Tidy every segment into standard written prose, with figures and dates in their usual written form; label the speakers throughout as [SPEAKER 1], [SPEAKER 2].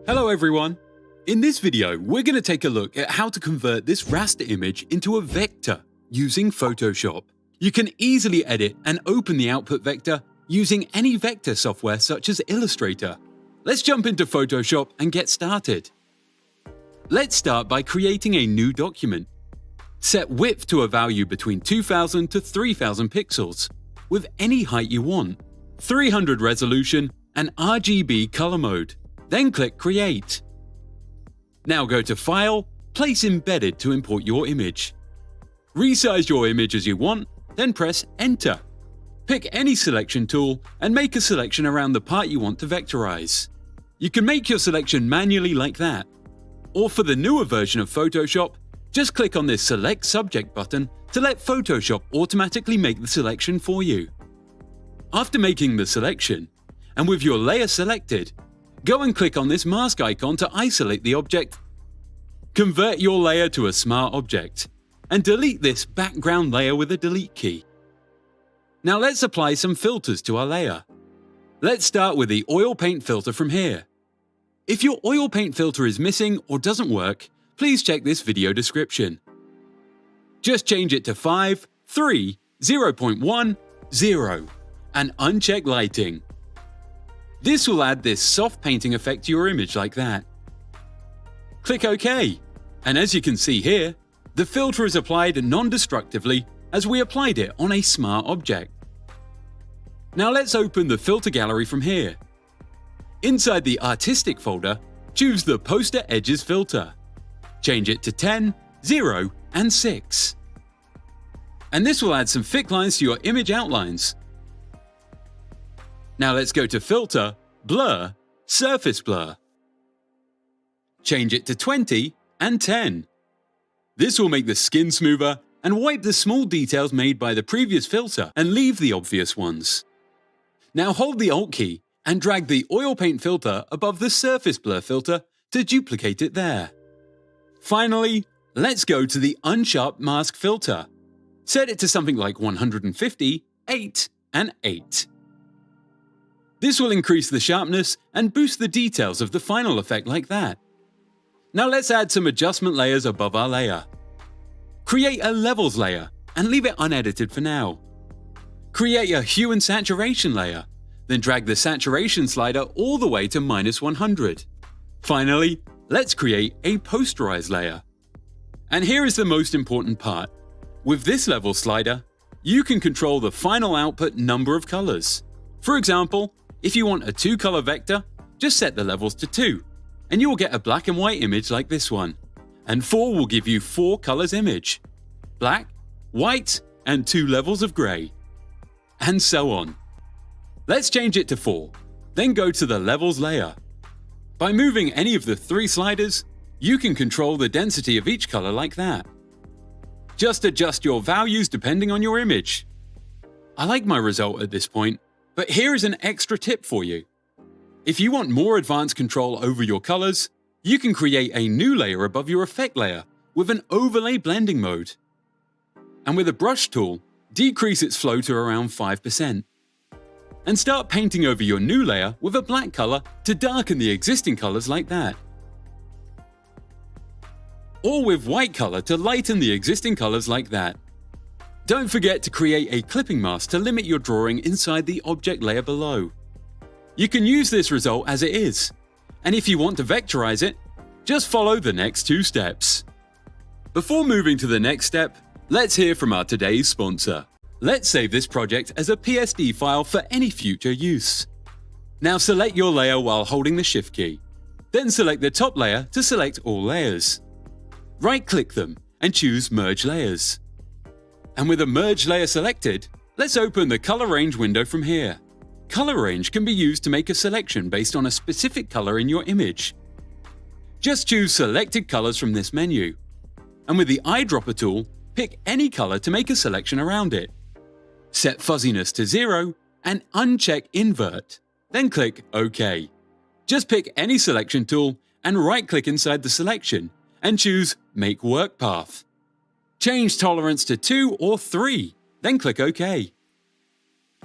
[SPEAKER 1] Hello everyone! In this video, we're going to take a look at how to convert this raster image into a vector using Photoshop. You can easily edit and open the output vector using any vector software such as Illustrator. Let's jump into Photoshop and get started. Let's start by creating a new document. Set width to a value between 2000 to 3000 pixels, with any height you want, 300 resolution and RGB color mode. Then click Create. Now go to File, Place Embedded to import your image. Resize your image as you want, then press Enter. Pick any selection tool and make a selection around the part you want to vectorize. You can make your selection manually like that. Or for the newer version of Photoshop, just click on this Select Subject button to let Photoshop automatically make the selection for you. After making the selection, and with your layer selected, go and click on this mask icon to isolate the object. Convert your layer to a smart object, and delete this background layer with a delete key. Now let's apply some filters to our layer. Let's start with the oil paint filter from here. If your oil paint filter is missing or doesn't work, please check this video description. Just change it to 5, 3, 0.1, 0, and uncheck lighting. This will add this soft painting effect to your image like that. Click OK, and as you can see here, the filter is applied non-destructively as we applied it on a smart object. Now let's open the filter gallery from here. Inside the Artistic folder, choose the Poster Edges filter. Change it to 10, 0, and 6. And this will add some thick lines to your image outlines. Now let's go to Filter, Blur, Surface Blur. Change it to 20 and 10. This will make the skin smoother and wipe the small details made by the previous filter and leave the obvious ones. Now hold the Alt key and drag the oil paint filter above the Surface Blur filter to duplicate it there. Finally, let's go to the Unsharp Mask filter. Set it to something like 150, 8, and 8. This will increase the sharpness and boost the details of the final effect like that. Now let's add some adjustment layers above our layer. Create a Levels layer and leave it unedited for now. Create a Hue and Saturation layer, then drag the saturation slider all the way to -100. Finally, let's create a Posterize layer. And here is the most important part. With this level slider, you can control the final output number of colors. For example, if you want a 2-color vector, just set the levels to 2, and you will get a black and white image like this one. And 4 will give you 4 colors image: black, white, and 2 levels of gray. And so on. Let's change it to 4, then go to the Levels layer. By moving any of the 3 sliders, you can control the density of each color like that. Just adjust your values depending on your image. I like my result at this point, but here is an extra tip for you. If you want more advanced control over your colors, you can create a new layer above your effect layer with an overlay blending mode. And with a brush tool, decrease its flow to around 5%. And start painting over your new layer with a black color to darken the existing colors like that. Or with white color to lighten the existing colors like that. Don't forget to create a clipping mask to limit your drawing inside the object layer below. You can use this result as it is, and if you want to vectorize it, just follow the next 2 steps. Before moving to the next step, let's hear from our today's sponsor. Let's save this project as a PSD file for any future use. Now select your layer while holding the Shift key. Then select the top layer to select all layers. Right-click them and choose Merge Layers. And with a Merge layer selected, let's open the Color Range window from here. Color Range can be used to make a selection based on a specific color in your image. Just choose Selected Colors from this menu. And with the Eyedropper tool, pick any color to make a selection around it. Set fuzziness to 0 and uncheck Invert. Then click OK. Just pick any selection tool and right-click inside the selection and choose Make Work Path. Change tolerance to 2 or 3, then click OK.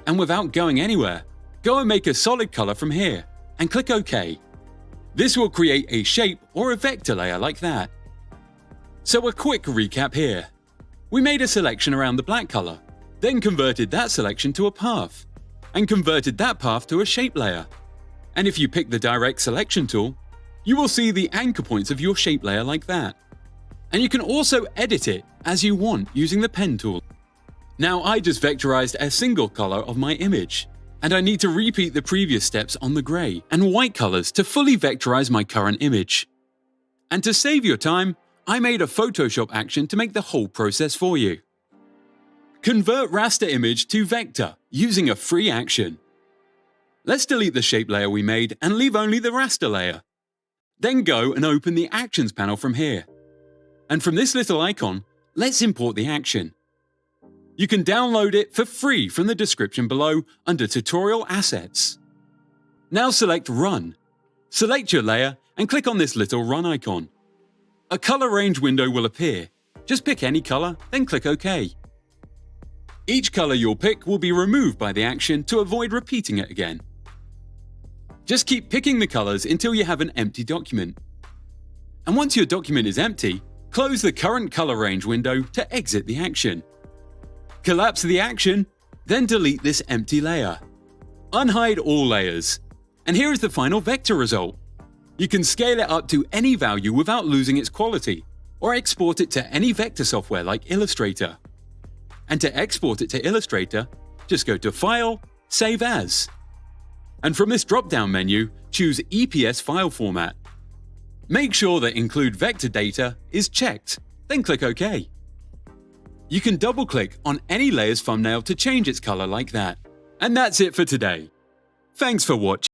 [SPEAKER 1] And without going anywhere, go and make a solid color from here and click OK. This will create a shape or a vector layer like that. So a quick recap here. We made a selection around the black color, then converted that selection to a path, and converted that path to a shape layer. And if you pick the direct selection tool, you will see the anchor points of your shape layer like that. And you can also edit it as you want using the pen tool. Now I just vectorized a single color of my image, and I need to repeat the previous steps on the gray and white colors to fully vectorize my current image. And to save your time, I made a Photoshop action to make the whole process for you. Convert raster image to vector using a free action. Let's delete the shape layer we made and leave only the raster layer. Then go and open the Actions panel from here. And from this little icon, let's import the action. You can download it for free from the description below under Tutorial Assets. Now select Run. Select your layer and click on this little run icon. A color range window will appear. Just pick any color, then click OK. Each color you'll pick will be removed by the action to avoid repeating it again. Just keep picking the colors until you have an empty document. And once your document is empty, close the current color range window to exit the action. Collapse the action, then delete this empty layer. Unhide all layers. And here is the final vector result. You can scale it up to any value without losing its quality, or export it to any vector software like Illustrator. And to export it to Illustrator, just go to File, Save As. And from this drop-down menu, choose EPS file format. Make sure that Include Vector Data is checked, then click OK. You can double-click on any layer's thumbnail to change its color like that. And that's it for today. Thanks for watching.